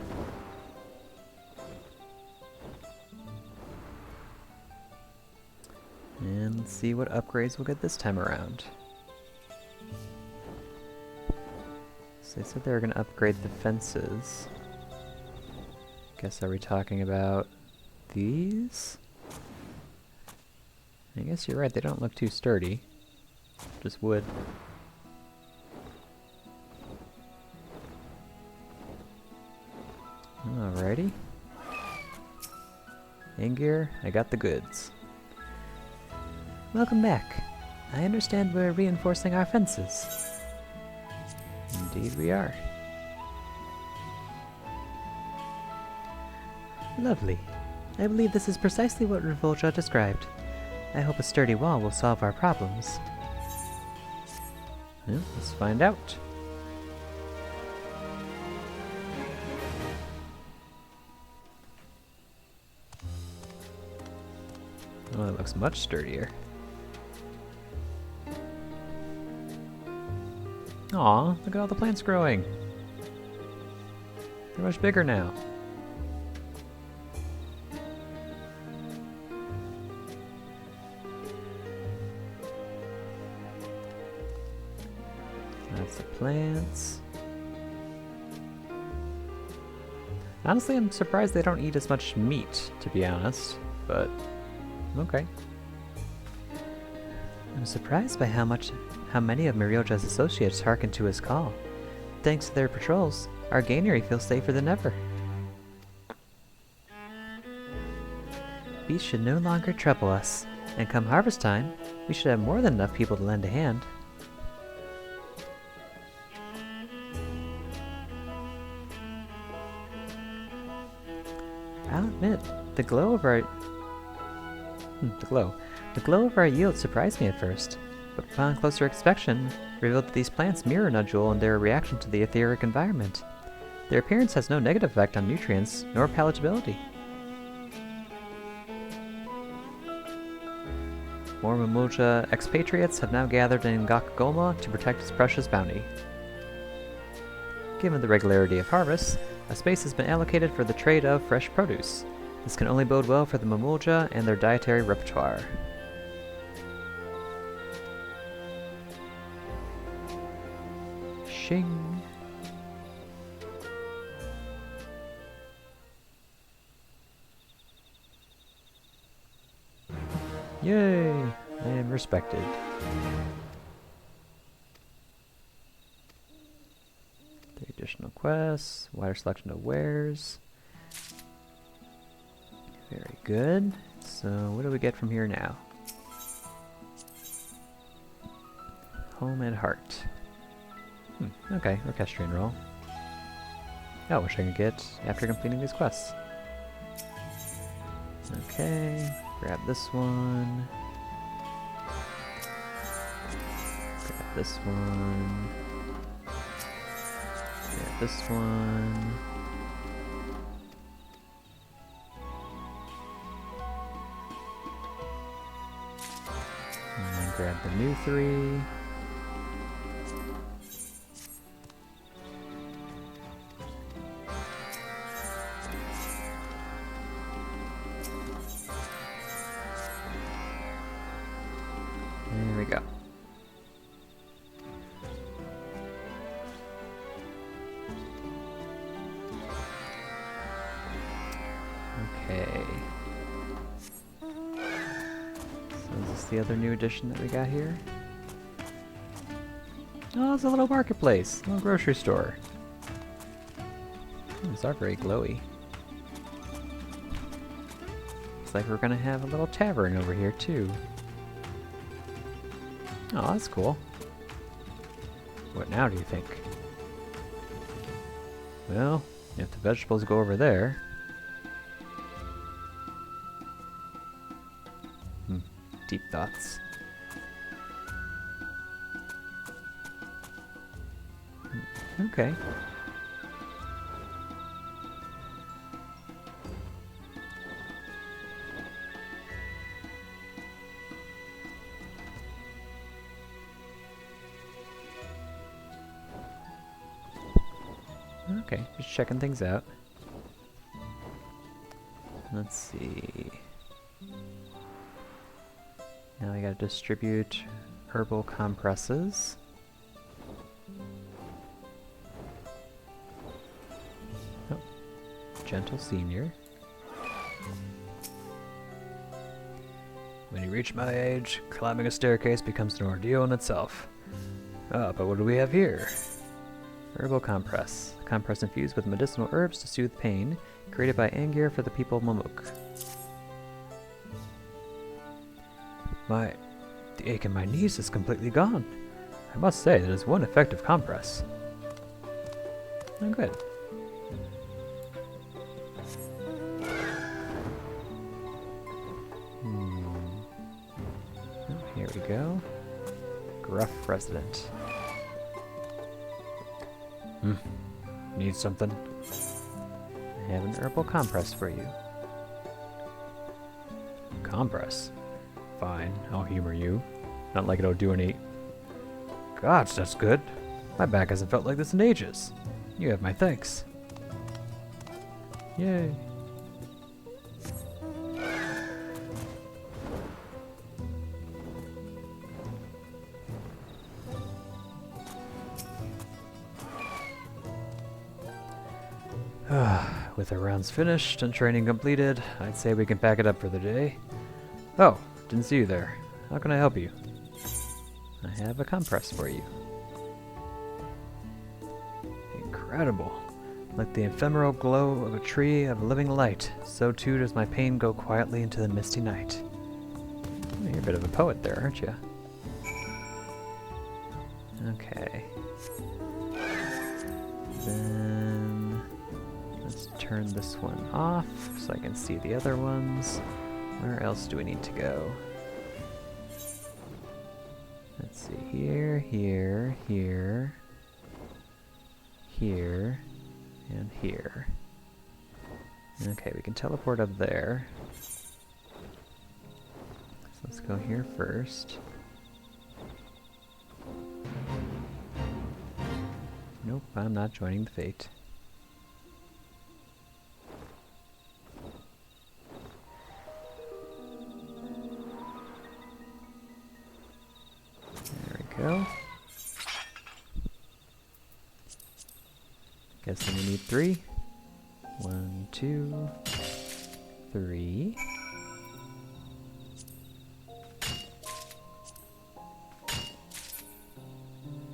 And let's see what upgrades we'll get this time around. So they said they were going to upgrade the fences. Guess are we talking about these? I guess you're right, they don't look too sturdy. Just wood. Alrighty. Ingir, I got the goods. Welcome back. I understand we're reinforcing our fences. Indeed we are. Lovely. I believe this is precisely what Revolja described. I hope a sturdy wall will solve our problems. Yeah, let's find out. Oh, it looks much sturdier. Aw, look at all the plants growing. They're much bigger now. That's the plants. Honestly, I'm surprised they don't eat as much meat, to be honest, but okay. I'm surprised by how many of Murielja's associates hearken to his call. Thanks to their patrols, our granary feels safer than ever. Beasts should no longer trouble us, and come harvest time, we should have more than enough people to lend a hand. I'll admit, the glow of our yield surprised me at first, but upon closer inspection, revealed that these plants mirror nodule in their reaction to the etheric environment. Their appearance has no negative effect on nutrients, nor palatability. More Mamulja expatriates have now gathered in Gok Golma to protect its precious bounty. Given the regularity of harvests, a space has been allocated for the trade of fresh produce. This can only bode well for the Mamulja and their dietary repertoire. Shing! Yay! I am respected. The additional quests, wider selection of wares. Very good. So, what do we get from here now? Home and heart. Okay, orchestrion roll. Oh, which I can get after completing these quests. Okay, grab this one. Grab this one. Grab this one. And then grab the new 3. the other new addition that we got here? Oh, it's a little marketplace, a little grocery store. These are very glowy. Looks like we're gonna have a little tavern over here too. Oh, that's cool. What now do you think? Well, if the vegetables go over there... Deep thoughts. Okay. Okay, just checking things out. Let's see. Now we gotta distribute herbal compresses. Oh, gentle senior. When you reach my age, climbing a staircase becomes an ordeal in itself. Ah, but what do we have here? Herbal compress. Compress infused with medicinal herbs to soothe pain, created by Angir for the people of Momok. The ache in my knees is completely gone. I must say that is one effective compress. Oh, good. Oh, here we go. Gruff resident. Need something? I have an herbal compress for you. Compress? Fine, I'll humor you. Not like it'll do any... Gosh, that's good. My back hasn't felt like this in ages. You have my thanks. Yay. With our rounds finished and training completed, I'd say we can pack it up for the day. Oh, didn't see you there. How can I help you? I have a compress for you. Incredible. Like the ephemeral glow of a tree of living light, so too does my pain go quietly into the misty night. Oh, you're a bit of a poet there, aren't you? Okay. Then let's turn this one off so I can see the other ones. Where else do we need to go? Let's see, here, here, here, here, and here. Okay, we can teleport up there. So let's go here first. Nope, I'm not joining the fate. Go. Guessing we need 3. 1, 2, 3.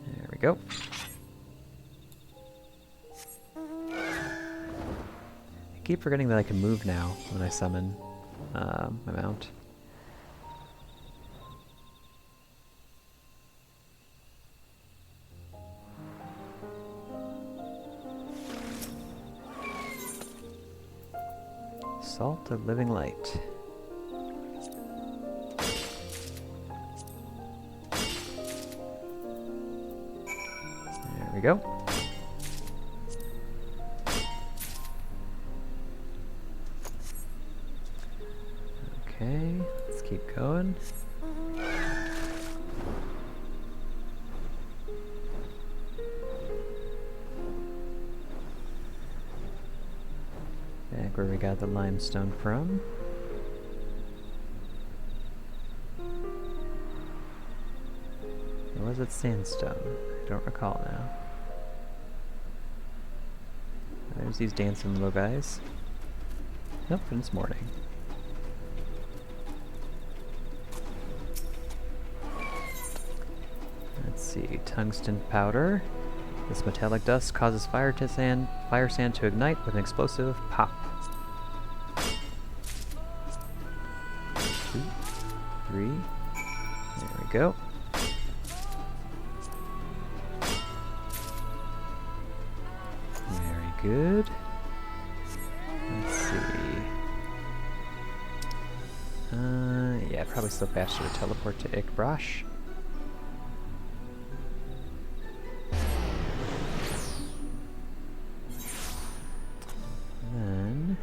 There we go. I keep forgetting that I can move now when I summon my mount. Salt of living light. There we go. Okay, let's keep going. Back where we got the limestone from. Or was it sandstone? I don't recall now. There's these dancing little guys. Nope, and it's morning. see, tungsten powder. This metallic dust causes fire sand to ignite with an explosive pop. 2, 3. There we go. Very good. Let's see. Yeah, probably still faster to teleport to Ikbrash. Then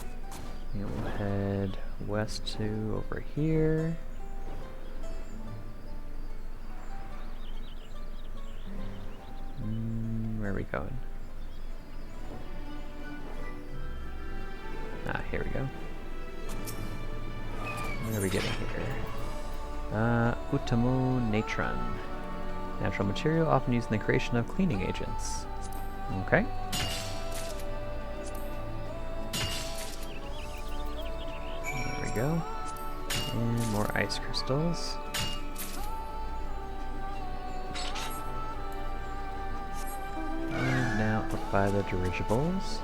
we'll head west to over here. Where are we going? Ah, here we go. What are we getting here? Utamu natron. Natural material often used in the creation of cleaning agents. Okay. There we go. And more ice crystals. And now up by the dirigibles.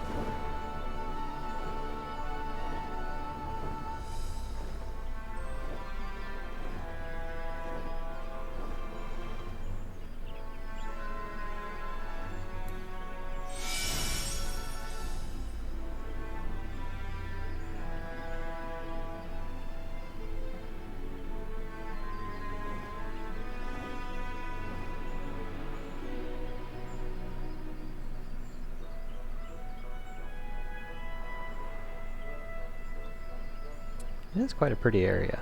It is quite a pretty area.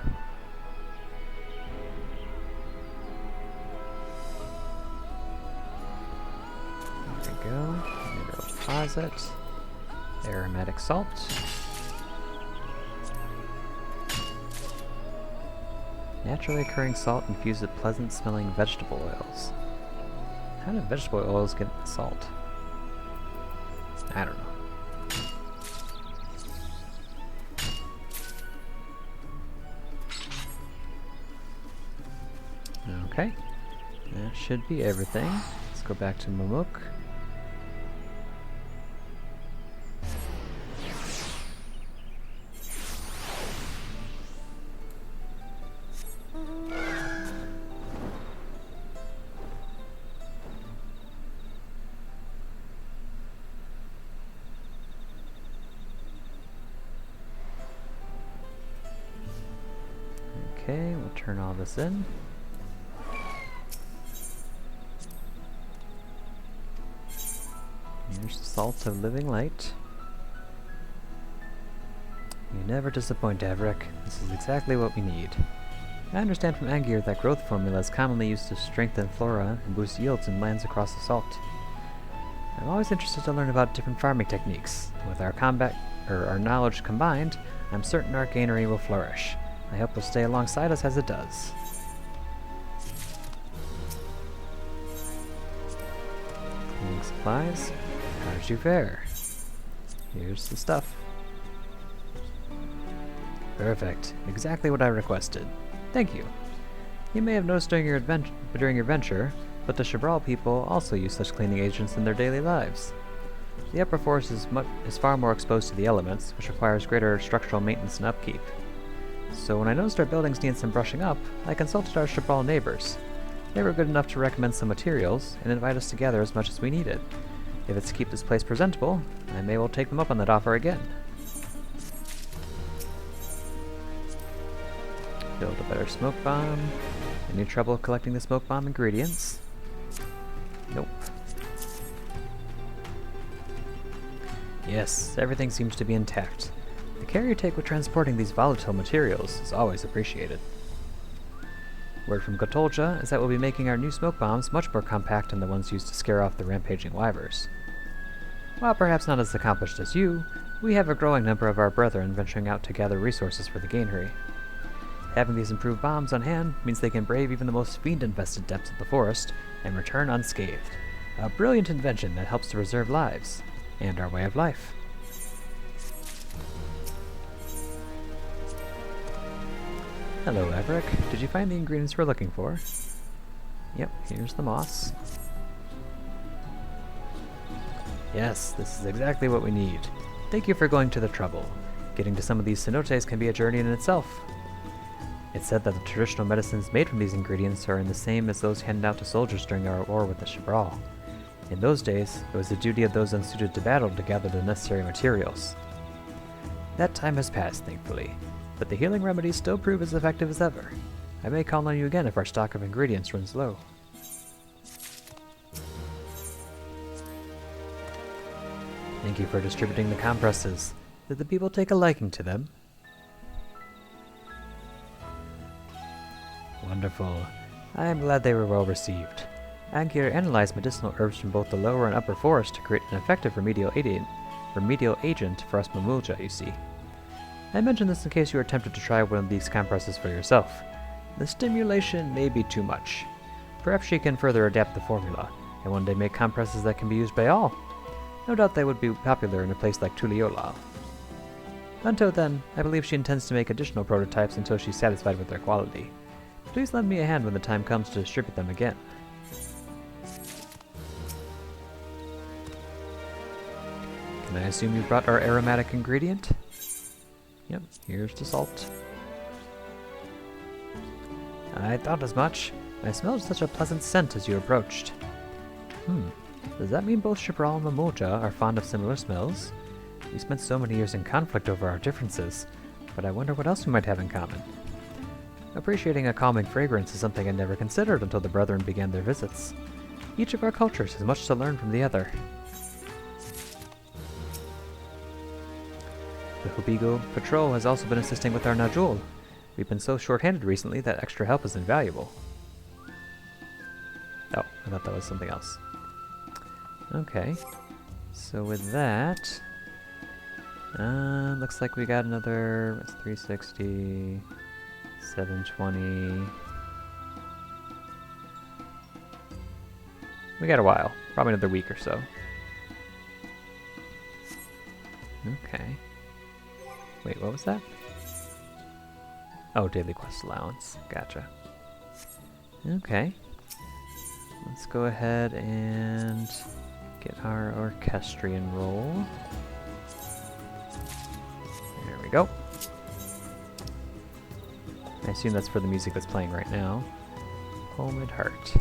There we go. Mineral deposit. Aromatic salt. Naturally occurring salt infused with pleasant smelling vegetable oils. How do vegetable oils get salt? I don't know. Okay, that should be everything. Let's go back to Mumuk. Okay, we'll turn all this in. Here's the salt of living light. You never disappoint, Avrik. This is exactly what we need. I understand from Angir that growth formula is commonly used to strengthen flora and boost yields in lands across the salt. I'm always interested to learn about different farming techniques. With our knowledge combined, I'm certain our gainery will flourish. I hope you'll stay alongside us as it does. Cleaning supplies. How did you fare? Here's the stuff. Perfect. Exactly what I requested. Thank you. You may have noticed during your venture, but the Shabral people also use such cleaning agents in their daily lives. The upper forest is far more exposed to the elements, which requires greater structural maintenance and upkeep. So when I noticed our buildings needed some brushing up, I consulted our Shabral neighbors. They were good enough to recommend some materials and invite us to gather as much as we needed. If it's to keep this place presentable, I may well take them up on that offer again. Build a better smoke bomb. Any trouble collecting the smoke bomb ingredients? Nope. Yes, everything seems to be intact. The care you take with transporting these volatile materials is always appreciated. Word from Gotolja is that we'll be making our new smoke bombs much more compact than the ones used to scare off the rampaging wyvers. While perhaps not as accomplished as you, we have a growing number of our brethren venturing out to gather resources for the gainery. Having these improved bombs on hand means they can brave even the most fiend-infested depths of the forest and return unscathed. A brilliant invention that helps to preserve lives, and our way of life. Hello, Avrik. Did you find the ingredients we're looking for? Yep, here's the moss. Yes, this is exactly what we need. Thank you for going to the trouble. Getting to some of these cenotes can be a journey in itself. It's said that the traditional medicines made from these ingredients are the same as those handed out to soldiers during our war with the Chibral. In those days, it was the duty of those unsuited to battle to gather the necessary materials. That time has passed, thankfully, but the healing remedies still prove as effective as ever. I may call on you again if our stock of ingredients runs low. Thank you for distributing the compresses. Did the people take a liking to them? Wonderful. I am glad they were well received. Ankir analyzed medicinal herbs from both the lower and upper forest to create an effective remedial agent for us Mamulja, you see. I mention this in case you are tempted to try one of these compresses for yourself. The stimulation may be too much. Perhaps she can further adapt the formula, and one day make compresses that can be used by all. No doubt they would be popular in a place like Tuliola. Until then, I believe she intends to make additional prototypes until she's satisfied with their quality. Please lend me a hand when the time comes to distribute them again. Can I assume you brought our aromatic ingredient? Yep, here's the salt. I thought as much. I smelled such a pleasant scent as you approached. Does that mean both Chibral and Mamulja are fond of similar smells? We spent so many years in conflict over our differences, but I wonder what else we might have in common. Appreciating a calming fragrance is something I never considered until the brethren began their visits. Each of our cultures has much to learn from the other. The Hobigo Patrol has also been assisting with our Najul. We've been so short-handed recently that extra help is invaluable. Oh, I thought that was something else. Okay, so with that, looks like we got another, what's 360, 720. We got a while, probably another week or so. Okay. Wait, what was that? Oh, daily quest allowance. Gotcha. Okay. Let's go ahead and get our orchestrion roll. There we go. I assume that's for the music that's playing right now. Homid Heart.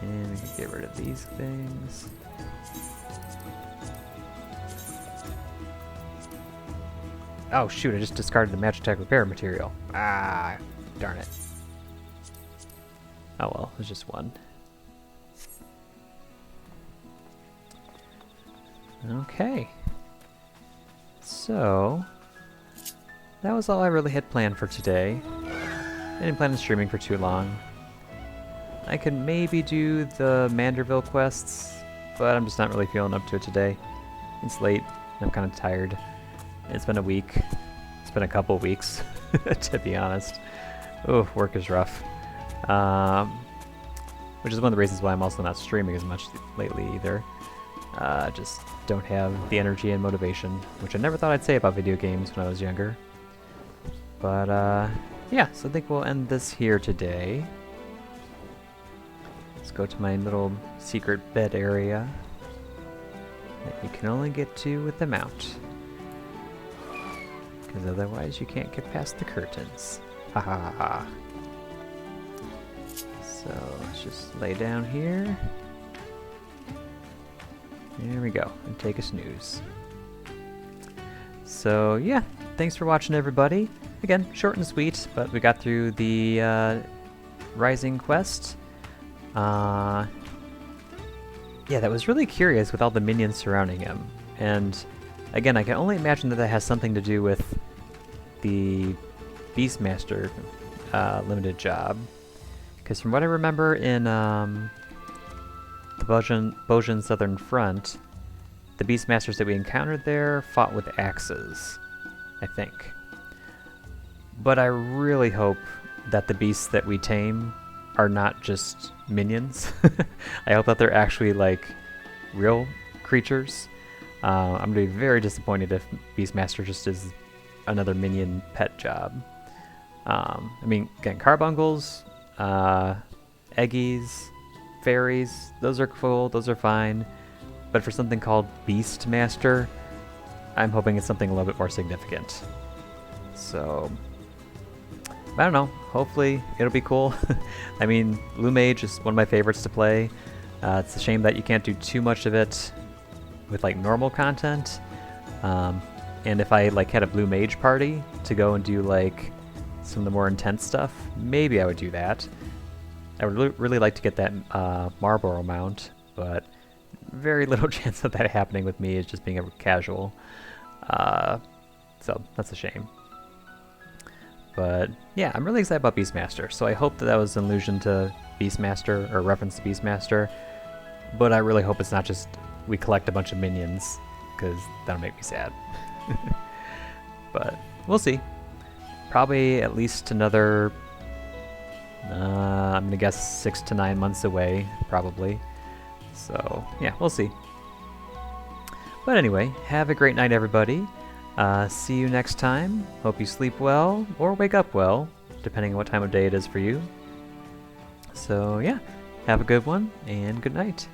And we can get rid of these things. Oh shoot, I just discarded the magic attack repair material. Ah, darn it. Oh well, there's just one. Okay. So, that was all I really had planned for today. I didn't plan on streaming for too long. I could maybe do the Manderville quests, but I'm just not really feeling up to it today. It's late, I'm kind of tired. It's been a week. It's been a couple weeks, to be honest. Oh, work is rough. Which is one of the reasons why I'm also not streaming as much lately either. Just don't have the energy and motivation, which I never thought I'd say about video games when I was younger. But, yeah, so I think we'll end this here today. Let's go to my little secret bed area that you can only get to with the mount. Because otherwise you can't get past the curtains. Ha ha ha ha. So let's just lay down here. There we go, and take a snooze. So yeah, thanks for watching everybody. Again, short and sweet, but we got through the Rising quest. Yeah, that was really curious with all the minions surrounding him. And again, I can only imagine that has something to do with the Beastmaster limited job. Because from what I remember in the Bojin Southern Front, the Beastmasters that we encountered there fought with axes, I think. But I really hope that the beasts that we tame are not just minions. I hope that they're actually like real creatures. I'm gonna be very disappointed if Beastmaster just is another minion pet job. I mean, again, Carbungles, Eggies, fairies, those are cool, those are fine. But for something called Beastmaster, I'm hoping it's something a little bit more significant. So, I don't know. Hopefully it'll be cool. I mean, Blue Mage is one of my favorites to play. It's a shame that you can't do too much of it with like normal content. And if I like had a Blue Mage party to go and do like some of the more intense stuff, maybe I would do that. I would really like to get that Marlboro mount, but very little chance of that happening with me is just being a casual. So that's a shame. But yeah, I'm really excited about Beastmaster, so I hope that was an allusion to Beastmaster, or reference to Beastmaster, but I really hope it's not just we collect a bunch of minions, because that'll make me sad. But we'll see. Probably at least another, I'm gonna guess 6 to 9 months away, probably. So yeah, we'll see. But anyway, have a great night, everybody. See you next time. Hope you sleep well, or wake up well, depending on what time of day it is for you. So yeah, have a good one, and good night.